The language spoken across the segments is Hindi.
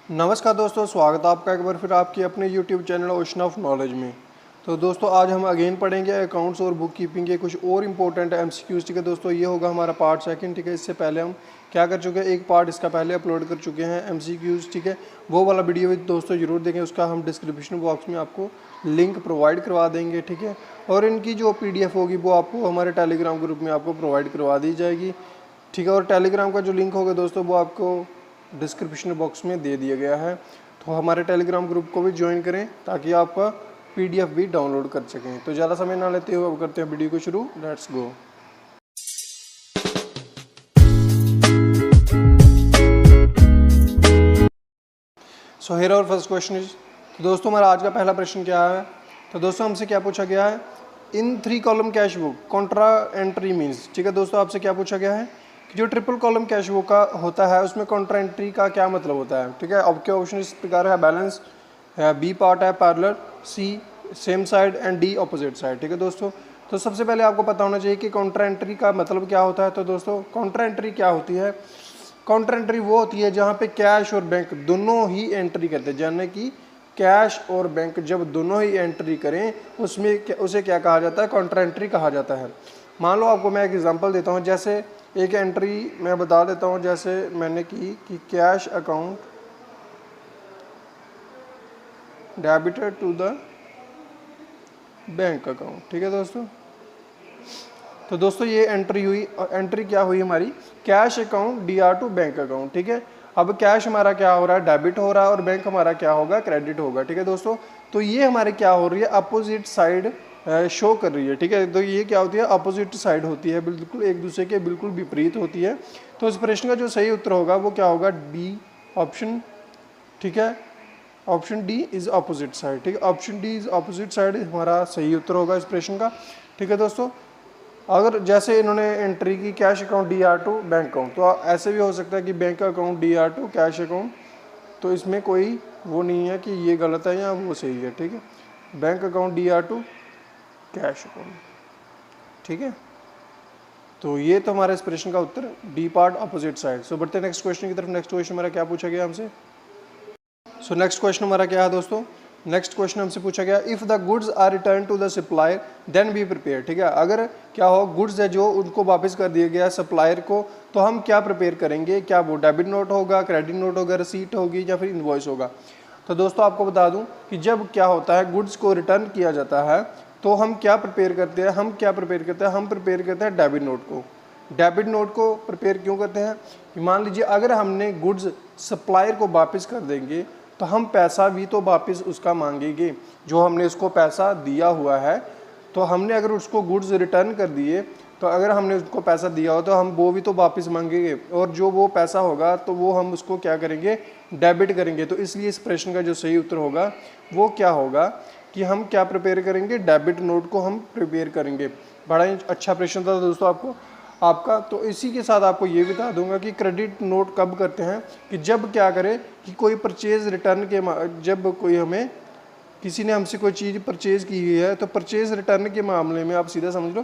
नमस्कार दोस्तों, स्वागत है आपका एक बार फिर आपकी अपने YouTube channel ocean of knowledge में। तो दोस्तों आज हम अगेन पढ़ेंगे अकाउंट्स और बुक कीपिंग के कुछ और इंपॉर्टेंट MCQs। ठीक है दोस्तों, ये होगा हमारा पार्ट सेकंड। ठीक है, इससे पहले हम क्या कर चुके हैं, एक पार्ट इसका पहले अपलोड कर चुके हैं MCQs। ठीक है, वो वाला वीडियो भी दोस्तों जरूर देखें, उसका हम डिस्क्रिप्शन बॉक्स में आपको लिंक प्रोवाइड करवा देंगे। ठीक है, और इनकी जो PDF होगी वो आपको हमारे टेलीग्राम ग्रुप में आपको प्रोवाइड करवा दी जाएगी। ठीक है, और टेलीग्राम का जो लिंक होगा दोस्तों वो आपको डिस्क्रिप्शन बॉक्स में दे दिया गया है। तो हमारे टेलीग्राम ग्रुप को भी ज्वाइन करें ताकि आपका PDF भी डाउनलोड कर सकें। तो ज़्यादा समय ना लेते हुए अब करते हैं वीडियो को शुरू। Let's go. So here our first question is, तो दोस्तों हमारा आज का पहला प्रश्न क्या है। तो दोस्तों हमसे क्या पूछा गया है, इन 3 column cash book Contra entry means. ठीक है दोस्तों, आपसे क्या पूछा गया है कि जो ट्रिपल कॉलम कैश बुक का होता है उसमें कॉन्ट्रा एंट्री का क्या मतलब होता है। ठीक है, अब के ऑप्शन इस प्रकार है, बैलेंस है, बी पार्ट है parallel, C same side and D opposite side. ठीक है दोस्तों, तो सबसे पहले आपको पता होना चाहिए कि कॉन्ट्रा एंट्री का मतलब क्या होता है। तो दोस्तों कॉन्ट्रा एंट्री क्या होती है, काउंटर एंट्री वो होती है जहाँ पे कैश और बैंक दोनों ही एंट्री करते हैं, यानी कि कैश और बैंक जब दोनों ही एंट्री करें उसमें उसे क्या कहा जाता है, काउंटर एंट्री कहा जाता है। मान लो आपको मैं एक एग्जांपल देता हूँ, जैसे एक एंट्री मैं बता देता हूँ, जैसे मैंने की कि cash account debited to the bank account. ठीक है दोस्तों, तो दोस्तों ये एंट्री हुई, एंट्री क्या हुई हमारी, cash account DR to bank account. ठीक है, अब कैश हमारा क्या हो रहा है, डेबिट हो रहा है, और बैंक हमारा क्या होगा, क्रेडिट होगा। ठीक है दोस्तों, तो ये हमारे क्या हो रही है, अपोजिट साइड शो कर रही है। ठीक है, तो ये क्या होती है, अपोजिट साइड होती है, बिल्कुल एक दूसरे के बिल्कुल विपरीत होती है। तो इस प्रश्न का जो सही उत्तर होगा वो क्या होगा, डी ऑप्शन। ठीक है, option D is opposite side. ठीक है, option D is opposite side हमारा सही उत्तर होगा इस प्रश्न का। ठीक है दोस्तों, अगर जैसे इन्होंने एंट्री की cash account DR to bank account, तो ऐसे भी हो सकता है कि bank account DR to cash account, तो इसमें कोई वो नहीं है कि ये गलत है या वो सही है। ठीक है, bank account DR to cash account. ठीक है, तो ये तो हमारे इस प्रश्न का उत्तर D part opposite side. So बढ़ते हैं नेक्स्ट क्वेश्चन की तरफ। नेक्स्ट क्वेश्चन हमारा क्या पूछा गया हमसे। सो नेक्स्ट क्वेश्चन हमारा क्या है दोस्तों, नेक्स्ट क्वेश्चन हमसे पूछा गया, if the goods are return to the supplier then B prepare. ठीक है, अगर क्या हो, गुड्स है जो उनको वापस कर दिया गया सप्लायर को, तो हम क्या प्रिपेयर करेंगे, क्या वो डेबिट नोट होगा, क्रेडिट नोट होगा, रसीट होगी या फिर इनवॉइस होगा। तो दोस्तों आपको बता दूं कि जब क्या होता है, गुड्स को रिटर्न किया जाता है तो हम क्या प्रिपेयर करते हैं, हम प्रिपेयर करते हैं डेबिट नोट को। डेबिट नोट को प्रिपेयर क्यों करते हैं, मान लीजिए अगर हमने गुड्स सप्लायर को वापस कर देंगे तो हम पैसा भी तो वापस उसका मांगेंगे, जो हमने उसको पैसा दिया हुआ है। तो हमने अगर उसको गुड्स रिटर्न कर दिए, तो अगर हमने उसको पैसा दिया हो तो हम वो भी तो वापस मांगेंगे, और जो वो पैसा होगा तो वो हम उसको क्या करेंगे, डेबिट करेंगे। तो इसलिए इस प्रश्न का जो सही उत्तर होगा वो क्या होगा कि हम क्या प्रिपेयर करेंगे, डेबिट नोट को हम प्रिपेयर करेंगे। बड़ा ही अच्छा प्रश्न था दोस्तों आपका। तो इसी के साथ आपको ये बता दूंगा कि क्रेडिट नोट कब करते हैं, कि जब क्या करें कि कोई परचेज रिटर्न के जब कोई हमें किसी ने हमसे कोई चीज़ परचेज की हुई है, तो परचेज रिटर्न के मामले में आप सीधा समझ लो,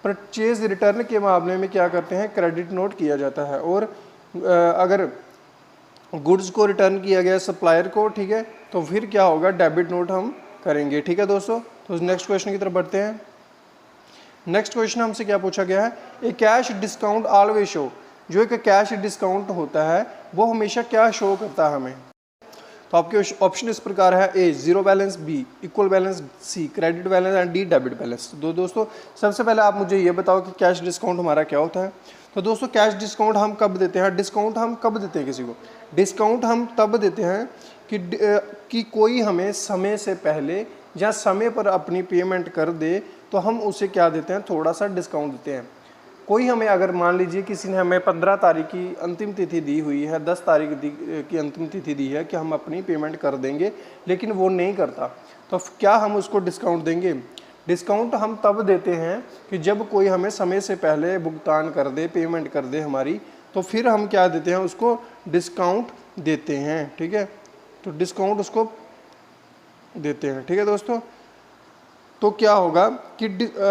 परचेज रिटर्न के मामले में क्या करते हैं, क्रेडिट नोट किया जाता है। और अगर गुड्स को रिटर्न किया गया सप्लायर को, ठीक है, तो फिर क्या होगा, डेबिट नोट हम करेंगे। ठीक है दोस्तों, तो नेक्स्ट क्वेश्चन की तरफ बढ़ते हैं। नेक्स्ट क्वेश्चन हमसे क्या पूछा गया है, ए कैश डिस्काउंट ऑलवेज शो। जो एक कैश डिस्काउंट होता है वो हमेशा क्या शो करता है हमें। तो आपके ऑप्शन इस प्रकार है, A zero balance, B equal balance, C credit balance and D debit balance. दोस्तों सबसे पहले आप मुझे ये बताओ कि कैश डिस्काउंट हमारा क्या होता है। तो दोस्तों कैश डिस्काउंट हम कब देते हैं, डिस्काउंट हम कब देते हैं किसी को, डिस्काउंट हम तब देते हैं कि कोई हमें समय से पहले या समय पर अपनी पेमेंट कर दे, तो हम उसे क्या देते हैं, थोड़ा सा डिस्काउंट देते हैं। कोई हमें अगर मान लीजिए किसी ने हमें 15 तारीख की अंतिम तिथि दी हुई है, 10 तारीख की अंतिम तिथि दी है कि हम अपनी पेमेंट कर देंगे, लेकिन वो नहीं करता, तो क्या हम उसको डिस्काउंट देंगे। डिस्काउंट हम तब देते हैं कि जब कोई हमें समय से पहले भुगतान कर दे, पेमेंट कर दे हमारी, तो फिर हम क्या देते हैं, उसको डिस्काउंट देते हैं। ठीक है, तो डिस्काउंट उसको देते हैं। ठीक है दोस्तों, तो क्या होगा कि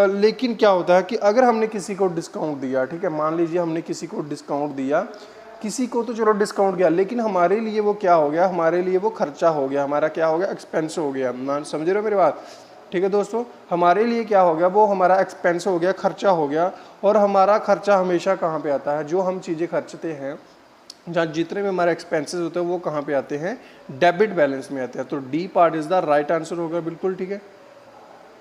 लेकिन क्या होता है कि अगर हमने किसी को डिस्काउंट दिया, ठीक है, मान लीजिए हमने किसी को डिस्काउंट दिया किसी को तो चलो डिस्काउंट गया, लेकिन हमारे लिए वो क्या हो गया, हमारे लिए वो खर्चा हो गया, हमारा क्या हो गया, एक्सपेंस हो गया। समझ रहे हो मेरी बात? ठीक है दोस्तों, हमारे लिए क्या हो गया, वो हमारा एक्सपेंस हो गया, खर्चा हो गया। और हमारा खर्चा हमेशा कहाँ पे आता है, जो हम चीज़ें खर्चते हैं, जहाँ जितने भी हमारे एक्सपेंसेस होते हैं वो कहाँ पे आते हैं, डेबिट बैलेंस में आते हैं। तो D part is the right answer होगा, बिल्कुल ठीक है,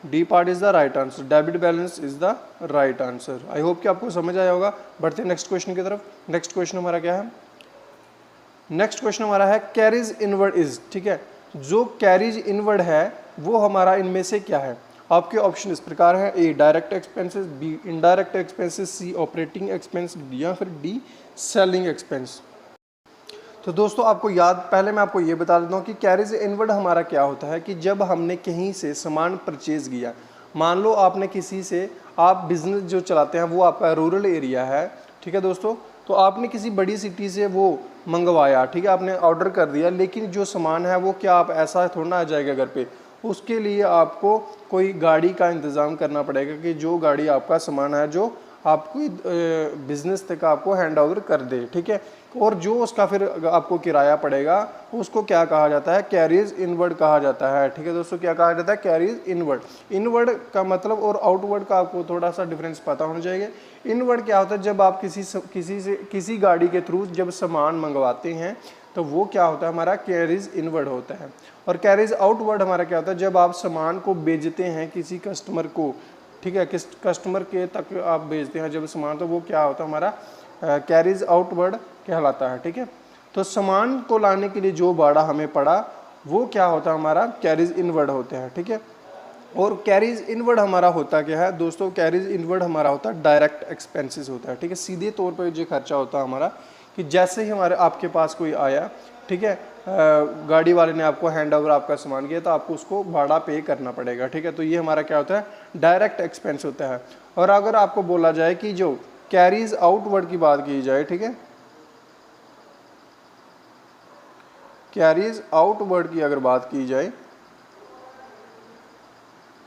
D part is the right answer, debit balance is the right answer. I hope कि आपको समझ आया होगा। बढ़ते हैं नेक्स्ट क्वेश्चन की तरफ। नेक्स्ट क्वेश्चन हमारा क्या है, नेक्स्ट क्वेश्चन हमारा है कैरीज इनवर्ड इज, ठीक है, जो कैरीज इनवर्ड है वो हमारा इनमें से क्या है। आपके ऑप्शन इस प्रकार है, A direct expenses, B indirect expenses, C operating expense, या फिर डी सेलिंग एक्सपेंस। तो दोस्तों आपको याद, पहले मैं आपको ये बता देता हूँ कि कैरीज इनवर्ड हमारा क्या होता है कि जब हमने कहीं से सामान परचेज किया, मान लो आपने किसी से, आप बिजनेस जो चलाते हैं वो आपका रूरल एरिया है, ठीक है दोस्तों, तो आपने किसी बड़ी सिटी से वो मंगवाया, ठीक है, आपने ऑर्डर कर दिया, लेकिन जो सामान है वो क्या आप ऐसा थोड़ा ना आ जाएगा घर पे, उसके लिए आपको कोई गाड़ी का इंतज़ाम करना पड़ेगा कि जो गाड़ी आपका सामान है जो आपको बिजनेस तक आपको हैंड ओवर कर दे, ठीक है। और जो उसका फिर आपको किराया पड़ेगा उसको क्या कहा जाता है, कैरीज इनवर्ड कहा जाता है, ठीक है दोस्तों, क्या कहा जाता है, कैरीज इनवर्ड। इनवर्ड का मतलब और आउटवर्ड का आपको थोड़ा सा डिफरेंस पता होना चाहिए। इनवर्ड क्या होता है, जब आप किसी गाड़ी के थ्रू जब सामान मंगवाते हैं तो वो क्या होता है, हमारा कैरीज इनवर्ड होता है। और कैरीज आउटवर्ड हमारा क्या होता है, जब आप सामान को बेचते हैं किसी कस्टमर को, ठीक है, किस कस्टमर के तक आप भेजते हैं जब सामान, तो वो क्या होता है, हमारा कैरीज आउटवर्ड कहलाता है, ठीक है। तो सामान को लाने के लिए जो भाड़ा हमें पड़ा वो क्या होता है, हमारा कैरीज इनवर्ड होते हैं, ठीक है। और कैरीज इनवर्ड हमारा होता क्या है दोस्तों, कैरीज इनवर्ड हमारा होता है डायरेक्ट एक्सपेंसेस होता है, ठीक है, सीधे तौर पर जो खर्चा होता है हमारा, कि जैसे ही हमारे आपके पास कोई आया, ठीक है, गाड़ी वाले ने आपको हैंड ओवर आपका सामान किया तो आपको उसको भाड़ा पे करना पड़ेगा, ठीक है। तो ये हमारा क्या होता है, डायरेक्ट एक्सपेंस होता है। और अगर आपको बोला जाए कि जो कैरीज आउटवर्ड की बात की जाए, ठीक है, कैरीज आउटवर्ड की अगर बात की जाए,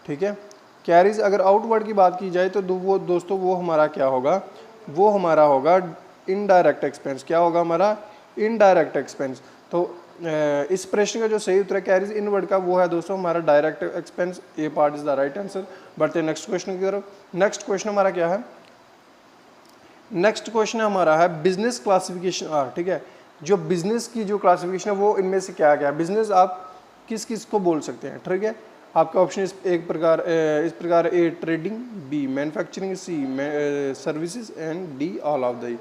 ठीक है, कैरीज अगर आउटवर्ड की बात की जाए तो वो दोस्तों वो हमारा क्या होगा, वो हमारा होगा इनडायरेक्ट एक्सपेंस। क्या होगा हमारा, इनडायरेक्ट एक्सपेंस। तो इस प्रश्न का जो सही उत्तर है कैरीज इनवर्ड का वो है दोस्तों हमारा direct expense. A part is the right answer. बढ़ते हैं नेक्स्ट क्वेश्चन की तरफ। नेक्स्ट क्वेश्चन हमारा क्या है, नेक्स्ट क्वेश्चन हमारा है बिजनेस क्लासिफिकेशन आर, ठीक है, जो बिजनेस की जो क्लासिफिकेशन है वो इनमें से क्या क्या है। बिजनेस आप किस किस को बोल सकते हैं, ठीक है, आपका ऑप्शन इस प्रकार A trading, B manufacturing, C services and D all of the.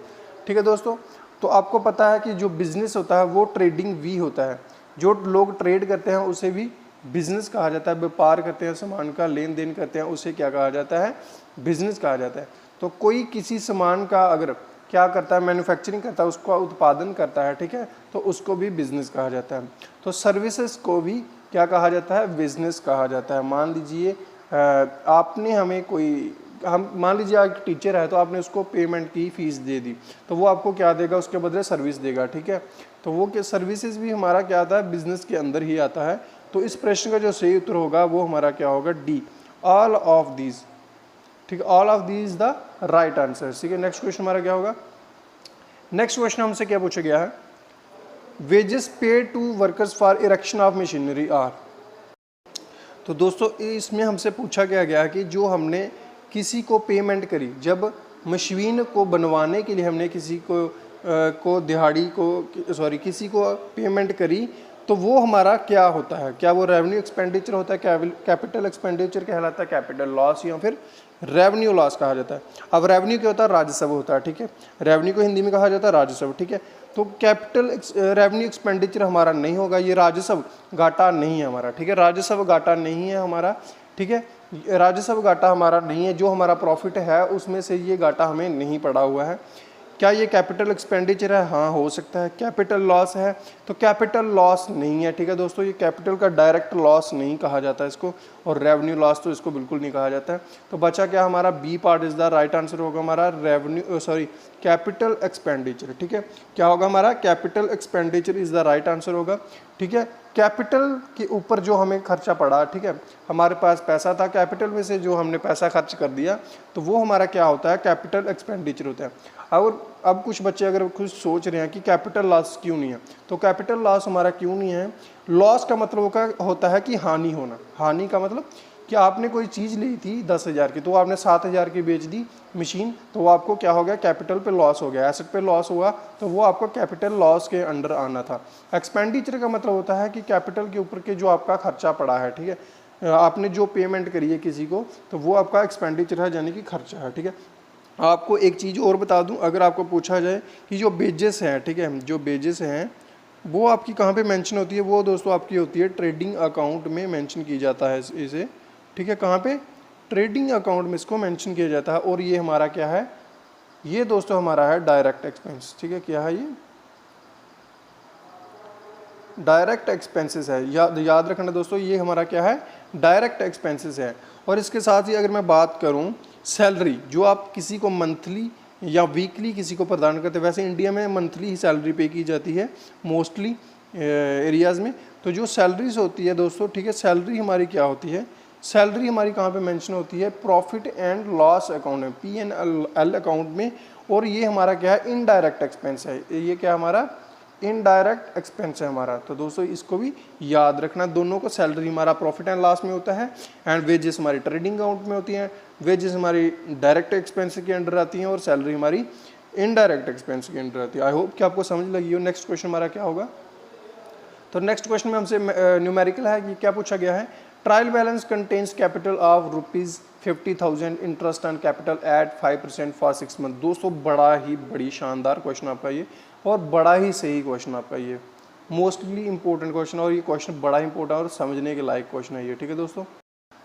ठीक है दोस्तों, तो आपको पता है कि जो बिजनेस होता है वो ट्रेडिंग भी होता है, जो लोग ट्रेड करते हैं उसे भी बिजनेस कहा जाता है, व्यापार करते हैं, सामान का लेन देन करते हैं, उसे क्या कहा जाता है, बिजनेस कहा जाता है। तो कोई किसी सामान का अगर क्या करता है, मैन्युफैक्चरिंग करता है, उसका उत्पादन करता है, ठीक है, तो उसको भी बिजनेस कहा जाता है। तो सर्विसेज को भी क्या कहा जाता है, बिजनेस कहा जाता है। मान लीजिए आपने हमें कोई, हम मान लीजिए एक टीचर है तो आपने उसको पेमेंट की, फीस दे दी, तो वो आपको क्या देगा, उसके बदले सर्विस देगा, ठीक है। तो वो क्या सर्विसेज भी हमारा क्या आता है, बिजनेस के अंदर ही आता है। तो इस प्रश्न का जो सही उत्तर होगा वो हमारा क्या होगा, डी ऑल ऑफ दीज, ठीक है, all of these the right answer. ठीक है, नेक्स्ट क्वेश्चन हमारा क्या होगा, नेक्स्ट क्वेश्चन हमसे क्या पूछा गया है, wages paid to workers for erection of machinery are. तो दोस्तों इसमें हमसे पूछा गया है कि जो हमने किसी को पेमेंट करी, जब मशीन को बनवाने के लिए हमने किसी को दिहाड़ी को किसी को पेमेंट करी, तो वो हमारा क्या होता है, क्या वो रेवेन्यू एक्सपेंडिचर होता है, कैपिटल एक्सपेंडिचर कहलाता है, कैपिटल लॉस या फिर रेवेन्यू लॉस कहा जाता है। अब रेवेन्यू क्या होता है, राजस्व होता है, ठीक है, रेवेन्यू को हिंदी में कहा जाता है राजस्व, ठीक है। तो कैपिटल रेवेन्यू एक्सपेंडिचर हमारा नहीं होगा, ये राजस्व घाटा नहीं है हमारा, ठीक है, राजस्व घाटा नहीं है हमारा, ठीक है, राजस्व घाटा हमारा नहीं है, जो हमारा प्रॉफिट है उसमें से ये घाटा हमें नहीं पड़ा हुआ है। क्या ये कैपिटल एक्सपेंडिचर है, हाँ हो सकता है। कैपिटल लॉस है, तो कैपिटल लॉस नहीं है, ठीक है दोस्तों, ये कैपिटल का डायरेक्ट लॉस नहीं कहा जाता है इसको, और रेवेन्यू लॉस तो इसको बिल्कुल नहीं कहा जाता है। तो बचा क्या हमारा, B part is the right answer होगा हमारा, कैपिटल एक्सपेंडिचर, ठीक है, क्या होगा हमारा, capital expenditure is the right answer होगा, ठीक है। कैपिटल के ऊपर जो हमें खर्चा पड़ा, ठीक है, हमारे पास पैसा था, कैपिटल में से जो हमने पैसा खर्च कर दिया, तो वो हमारा क्या होता है, कैपिटल एक्सपेंडिचर होता है। और अब कुछ बच्चे अगर कुछ सोच रहे हैं कि कैपिटल लॉस क्यों नहीं है, तो कैपिटल लॉस हमारा क्यों नहीं है, लॉस का मतलब होता है कि हानि होना। हानि का मतलब कि आपने कोई चीज़ ली थी 10,000 की, तो आपने 7,000 की बेच दी मशीन, तो वो आपको क्या हो गया, कैपिटल पे लॉस हो गया, एसेट पे लॉस हुआ, तो वो आपको कैपिटल लॉस के अंडर आना था। एक्सपेंडिचर का मतलब होता है कि कैपिटल के ऊपर के जो आपका खर्चा पड़ा है, ठीक है, आपने जो पेमेंट करी है किसी को, तो वो आपका एक्सपेंडिचर है, यानी कि खर्चा है, ठीक है। आपको एक चीज़ और बता दूं, अगर आपको पूछा जाए कि जो बेजेस हैं, ठीक है, जो बेजेस हैं वो आपकी कहाँ पे मेंशन होती है, वो दोस्तों आपकी होती है ट्रेडिंग अकाउंट में मेंशन की जाता है इसे, ठीक है, कहाँ पे, ट्रेडिंग अकाउंट में इसको मेंशन किया जाता है। और ये हमारा क्या है, ये दोस्तों हमारा है डायरेक्ट एक्सपेंस, ठीक है, क्या है ये, डायरेक्ट एक्सपेंसेस है। याद रखना दोस्तों, ये हमारा क्या है, डायरेक्ट एक्सपेंसेस है। और इसके साथ ही अगर मैं बात करूं सैलरी, जो आप किसी को मंथली या वीकली किसी को प्रदान करते हैं, वैसे इंडिया में मंथली ही सैलरी पे की जाती है मोस्टली एरियाज़ में। तो जो सैलरीज होती है दोस्तों, ठीक है, सैलरी हमारी क्या होती है, सैलरी हमारी कहाँ पे मेंशन होती है, प्रॉफिट एंड लॉस अकाउंट में, P&L अकाउंट में। और ये हमारा क्या है, इनडायरेक्ट एक्सपेंस है, ये क्या हमारा इनडायरेक्ट एक्सपेंस है हमारा। तो दोस्तों इसको भी याद रखना, दोनों को, सैलरी हमारा प्रॉफिट एंड लॉस में होता है, एंड वेजेस हमारी ट्रेडिंग अकाउंट में होती हैं, वेजेस हमारी डायरेक्ट एक्सपेंस के अंडर आती हैं, और सैलरी हमारी इनडायरेक्ट एक्सपेंस के अंडर आती है। आई होप कि आपको समझ लगी हो। नेक्स्ट क्वेश्चन हमारा क्या होगा, तो नेक्स्ट क्वेश्चन में हमसे न्यूमेरिकल है कि क्या पूछा गया है, trial balance contains capital of ₹50,000 interest on capital eight 5% for 6 month. दोस्तों बड़ी शानदार क्वेश्चन आपका ये, और बड़ा ही सही क्वेश्चन आपका ये, मोस्टली इंपॉर्टेंट क्वेश्चन, और ये क्वेश्चन बड़ा इंपॉर्टेंट और समझने के लायक क्वेश्चन है ये, ठीक है दोस्तों।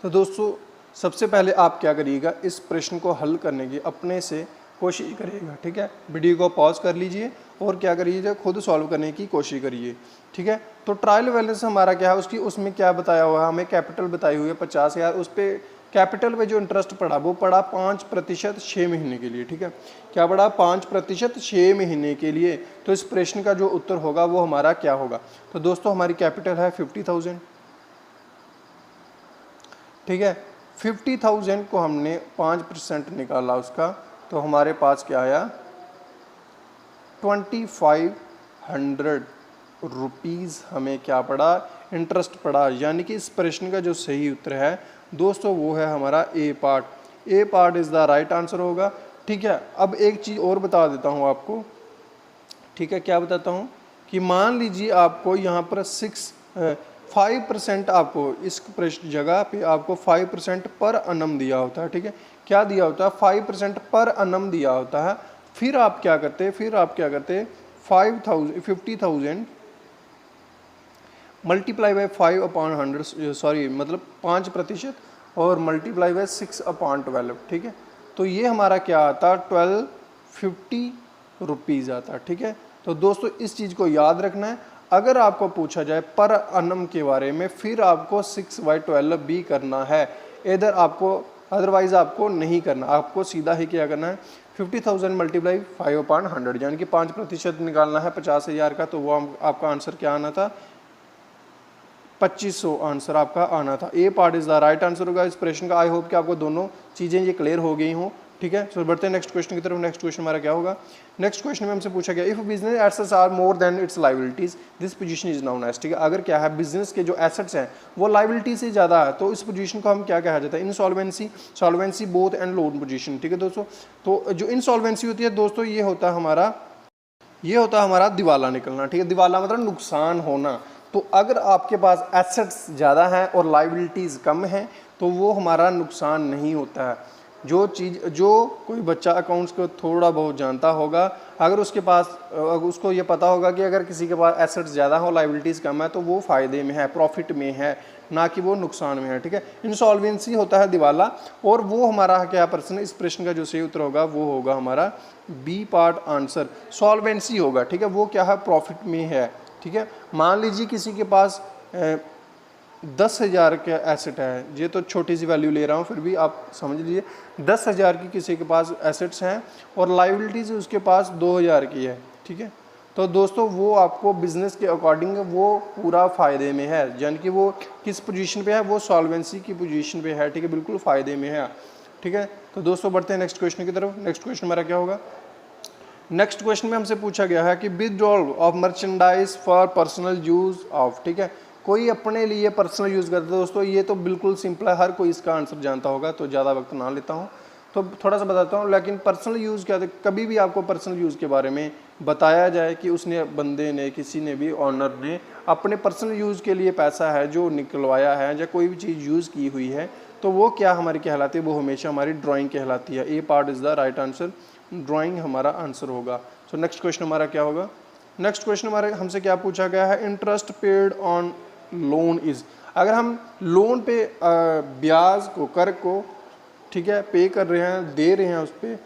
तो दोस्तों सबसे पहले आप क्या करिएगा, इस प्रश्न को हल करने की अपने से कोशिश करिएगा, ठीक है, वीडियो को पॉज कर लीजिए और क्या करिए, खुद सॉल्व करने की कोशिश करिए, ठीक है। तो ट्रायल बैलेंस हमारा क्या है, उसमें क्या बताया हुआ है, हमें कैपिटल बताई हुई है 50,000, उस पर कैपिटल पे जो इंटरेस्ट पड़ा वो पड़ा 5% 6 महीने के लिए, ठीक है, क्या पड़ा 5% 6 महीने के लिए। तो इस प्रश्न का जो उत्तर होगा वो हमारा क्या होगा, तो दोस्तों हमारी कैपिटल है 50,000, ठीक है, 50,000 को हमने 5% निकाला उसका, तो हमारे पास क्या आया, 2,500 रुपीज़ हमें क्या पड़ा, इंटरेस्ट पड़ा। यानी कि इस प्रश्न का जो सही उत्तर है दोस्तों वो है हमारा A part is the right answer होगा, ठीक है। अब एक चीज़ और बता देता हूँ आपको, ठीक है, क्या बताता हूँ कि मान लीजिए आपको यहाँ पर 5% आपको इस प्रश्न जगह पे आपको 5% पर अन्नम दिया होता है, ठीक है, क्या दिया होता है, 5% पर अन्नम दिया होता है। फिर आप क्या करते 50,000 मल्टीप्लाई बाई 5/100, सॉरी मतलब 5% और मल्टीप्लाई बाई 6/12, ठीक है। तो ये हमारा क्या आता, 1250 रुपीज़ आता, ठीक है। तो दोस्तों इस चीज़ को याद रखना है, अगर आपको पूछा जाए पर अन्नम के बारे में, फिर आपको 6/12 भी करना है, इधर आपको, अदरवाइज आपको नहीं करना, आपको सीधा ही क्या करना है, 50,000 मल्टीप्लाई 5/100 यानी कि 5% निकालना है 50,000 का, तो वो आपका आंसर क्या आना था, 2500 आंसर आपका आना था। A part is the right answer होगा इस प्रश्न का। आई होप कि आपको दोनों चीज़ें ये क्लियर हो गई हों, ठीक है। सो बढ़ते हैं नेक्स्ट क्वेश्चन की तरफ। नेक्स्ट क्वेश्चन हमारा क्या होगा, नेक्स्ट क्वेश्चन में हमसे पूछा गया, if business assets are more than its liabilities this position is known as, ठीक है। अगर क्या है, बिजनेस के जो एसेट्स हैं वो लाइबिलिटी से ज़्यादा है, तो इस पोजीशन को हम क्या कहा जाता है, insolvency, solvency both and loan position, ठीक है दोस्तों। तो जो इंसॉल्वेंसी होती है दोस्तों, ये होता है हमारा दिवाला निकलना, ठीक है। दिवाला मतलब नुकसान होना। तो अगर आपके पास एसेट्स ज़्यादा हैं और लाइबिलिटीज़ कम हैं तो वो हमारा नुकसान नहीं होता है। जो कोई बच्चा अकाउंट्स को थोड़ा बहुत जानता होगा, अगर उसके पास उसको ये पता होगा कि अगर किसी के पास एसेट्स ज़्यादा हो लाइबिलिटीज़ कम है तो वो फ़ायदे में है, प्रॉफिट में है, ना कि वो नुकसान में है, ठीक है। इंसॉल्वेंसी होता है दिवाला, और वो हमारा क्या प्रश्न, इस प्रश्न का जो सही उत्तर होगा वो होगा हमारा बी पार्ट आंसर, सॉल्वेंसी होगा, ठीक है। वो क्या है, प्रॉफिट में है, ठीक है। मान लीजिए किसी के पास 10,000 का एसेट है, ये तो छोटी सी वैल्यू ले रहा हूँ फिर भी आप समझ लीजिए, 10,000 की किसी के पास एसेट्स हैं और लाइबिलिटीज़ उसके पास 2,000 की है, ठीक है। तो दोस्तों वो आपको बिजनेस के अकॉर्डिंग वो पूरा फ़ायदे में है, यानी कि वो किस पोजीशन पे है, वो सॉल्वेंसी की पोजीशन पे है, ठीक है, बिल्कुल फ़ायदे में है, ठीक है। तो दोस्तों बढ़ते हैं नेक्स्ट क्वेश्चन की तरफ। नेक्स्ट क्वेश्चन हमारा क्या होगा? नेक्स्ट क्वेश्चन में हमसे पूछा गया है कि withdrawal of merchandise for personal use of, ठीक है, कोई अपने लिए पर्सनल यूज़ करता है। दोस्तों ये तो बिल्कुल सिंपल है, हर कोई इसका आंसर जानता होगा, तो ज़्यादा वक्त ना लेता हूँ, तो थोड़ा सा बताता हूँ। लेकिन पर्सनल यूज़ क्या, कभी भी आपको पर्सनल यूज़ के बारे में बताया जाए कि उसने, बंदे ने, किसी ने भी, ऑनर ने अपने पर्सनल यूज़ के लिए पैसा है जो निकलवाया है या कोई भी चीज़ यूज़ की हुई है, तो वो क्या हमारी कहलाती है? वो हमेशा हमारी ड्राइंग कहलाती है। A part is the right answer, drawing हमारा आंसर होगा। सो नेक्स्ट क्वेश्चन हमारा क्या होगा? नेक्स्ट क्वेश्चन हमारे हमसे क्या पूछा गया है? Interest paid on loan is, अगर हम लोन पे ब्याज को, कर को, ठीक है, पे कर रहे हैं, दे रहे हैं उस पर,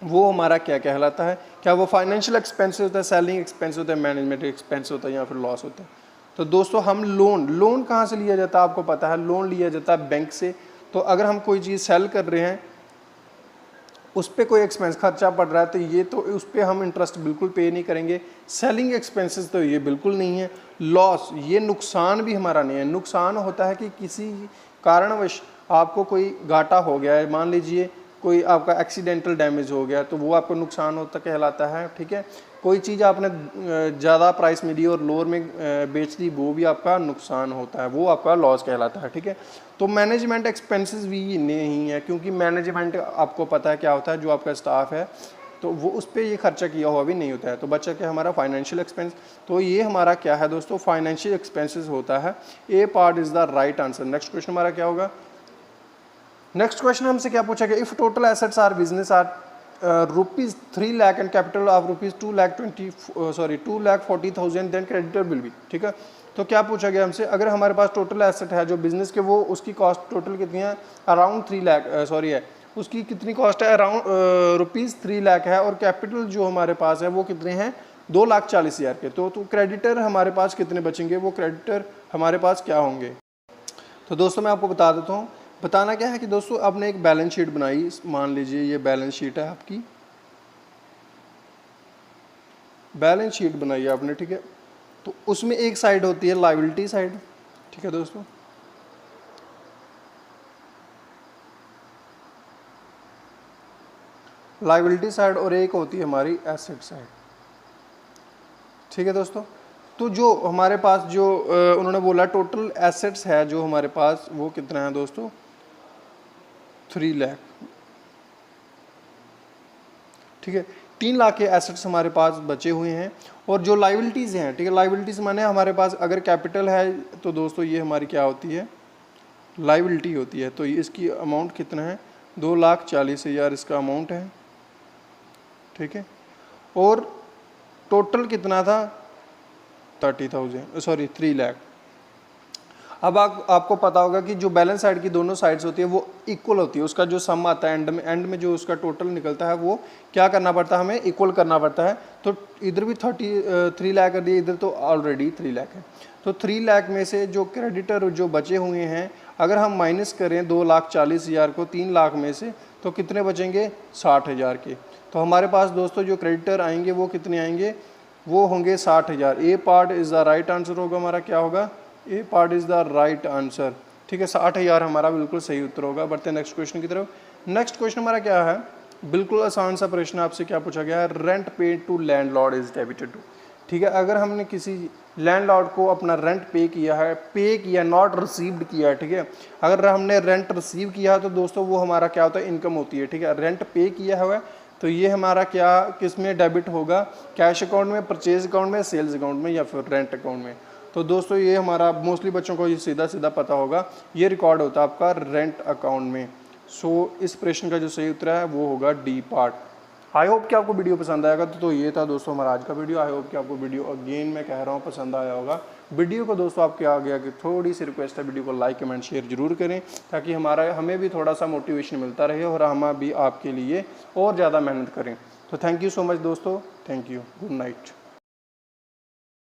वो हमारा क्या कहलाता है? क्या वो फाइनेंशियल एक्सपेंस होता है, सेलिंग एक्सपेंस होता है, मैनेजमेंट एक्सपेंस होता है, या फिर लॉस होता है? तो दोस्तों हम लोन कहाँ से लिया जाता है? आपको पता है, लोन लिया जाता है बैंक से। तो अगर हम कोई चीज़ सेल कर रहे हैं, उस पर कोई एक्सपेंस खर्चा पड़ रहा है, तो ये तो उस पर हम इंटरेस्ट बिल्कुल पे नहीं करेंगे। सेलिंग एक्सपेंसेस तो ये बिल्कुल नहीं है। लॉस, ये नुकसान भी हमारा नहीं है। नुकसान होता है कि किसी कारणवश आपको कोई घाटा हो गया है, मान लीजिए कोई आपका एक्सीडेंटल डैमेज हो गया, तो वो आपको नुकसान होता कहलाता है, ठीक है। कोई चीज़ आपने ज़्यादा प्राइस में दी और लोअर में बेच दी, वो भी आपका नुकसान होता है, वो आपका लॉस कहलाता है, ठीक है। तो मैनेजमेंट एक्सपेंसेस भी नहीं है, क्योंकि मैनेजमेंट आपको पता है क्या होता है, जो आपका स्टाफ है तो वो उस पर ये खर्चा किया हुआ भी नहीं होता है। तो बचा क्या हमारा? Financial expense. तो ये हमारा क्या है दोस्तों? फाइनेंशियल एक्सपेंसेस होता है। A part is the right answer. Next question हमारा क्या होगा? नेक्स्ट क्वेश्चन हमसे क्या पूछा गया? If total assets are business are rupees 3 lakh and capital of rupees 2,40,000 then creditor will be, ठीक है। तो क्या पूछा गया हमसे? अगर हमारे पास टोटल एसेट है जो बिजनेस के, वो उसकी कॉस्ट टोटल कितनी है? अराउंड 3 लाख है, उसकी कितनी कॉस्ट है? अराउंड रुपीज़ 3 लाख है, और कैपिटल जो हमारे पास है वो कितने हैं? 2,40,000 के। तो क्रेडिटर हमारे पास कितने बचेंगे? वो क्रेडिटर हमारे पास क्या होंगे? तो दोस्तों मैं आपको बता देता हूँ। बताना क्या है कि दोस्तों आपने एक बैलेंस शीट बनाई, मान लीजिए ये बैलेंस शीट है आपकी, बैलेंस शीट बनाई है आपने, ठीक है। तो उसमें एक साइड होती है लायबिलिटी साइड, ठीक है दोस्तों, लायबिलिटी साइड, और एक होती है हमारी एसेट साइड, ठीक है दोस्तों। तो जो हमारे पास जो उन्होंने बोला टोटल एसेट्स है जो हमारे पास, वो कितना है दोस्तों? 3 लाख, ठीक है। 3 लाख के एसेट्स हमारे पास बचे हुए हैं, और जो लायबिलिटीज़ हैं, ठीक है, लायबिलिटीज़ माने हमारे पास अगर कैपिटल है तो दोस्तों ये हमारी क्या होती है? लायबिलिटी होती है। तो इसकी अमाउंट कितना है? 2,40,000 इसका अमाउंट है, ठीक है। और टोटल कितना था? 3 लाख। अब आपको पता होगा कि जो बैलेंस साइड की दोनों साइड्स होती है वो इक्वल होती है, उसका जो सम आता है एंड में जो उसका टोटल निकलता है वो क्या करना पड़ता है? हमें इक्वल करना पड़ता है। तो इधर भी 3 लाख कर दिए, इधर तो ऑलरेडी 3 लाख है। तो 3 लाख में से जो क्रेडिटर जो बचे हुए हैं, अगर हम माइनस करें 2,40,000 को 3 लाख में से, तो कितने बचेंगे? 60,000 के। तो हमारे पास दोस्तों जो क्रेडिटर आएंगे वो कितने आएंगे? वो होंगे 60,000। A part is the right answer होगा हमारा, क्या होगा? A part is the right answer, ठीक है। 60,000 हमारा बिल्कुल सही उत्तर होगा। बढ़ते हैं नेक्स्ट क्वेश्चन की तरफ। नेक्स्ट क्वेश्चन हमारा क्या है? बिल्कुल आसान सा प्रश्न आपसे क्या पूछा गया है? Rent paid to landlord is debited to, ठीक है। अगर हमने किसी लैंडलॉर्ड को अपना रेंट पे किया है, पे किया, नॉट रिसीव्ड किया है, ठीक है। अगर हमने रेंट रिसीव किया है तो दोस्तों वो हमारा क्या होता है? इनकम होती है, ठीक है। रेंट पे किया हुआ है तो ये हमारा क्या, किस में डेबिट होगा? कैश अकाउंट में, परचेज अकाउंट में, सेल्स अकाउंट में, या फिर रेंट अकाउंट में। तो दोस्तों ये हमारा मोस्टली बच्चों को ये सीधा सीधा पता होगा, ये रिकॉर्ड होता है आपका रेंट अकाउंट में। सो इस प्रश्न का जो सही उत्तर है वो होगा डी पार्ट। आई होप कि आपको वीडियो पसंद आएगा। तो ये था दोस्तों हमारा आज का वीडियो। आई होप कि आपको वीडियो अगेन मैं कह रहा हूँ पसंद आया होगा। वीडियो को दोस्तों आपके आगे आगे थोड़ी सी रिक्वेस्ट है, वीडियो को लाइक कमेंट शेयर जरूर करें, ताकि हमें भी थोड़ा सा मोटिवेशन मिलता रहे और हम भी आपके लिए और ज़्यादा मेहनत करें। तो थैंक यू सो मच दोस्तों, थैंक यू, गुड नाइट।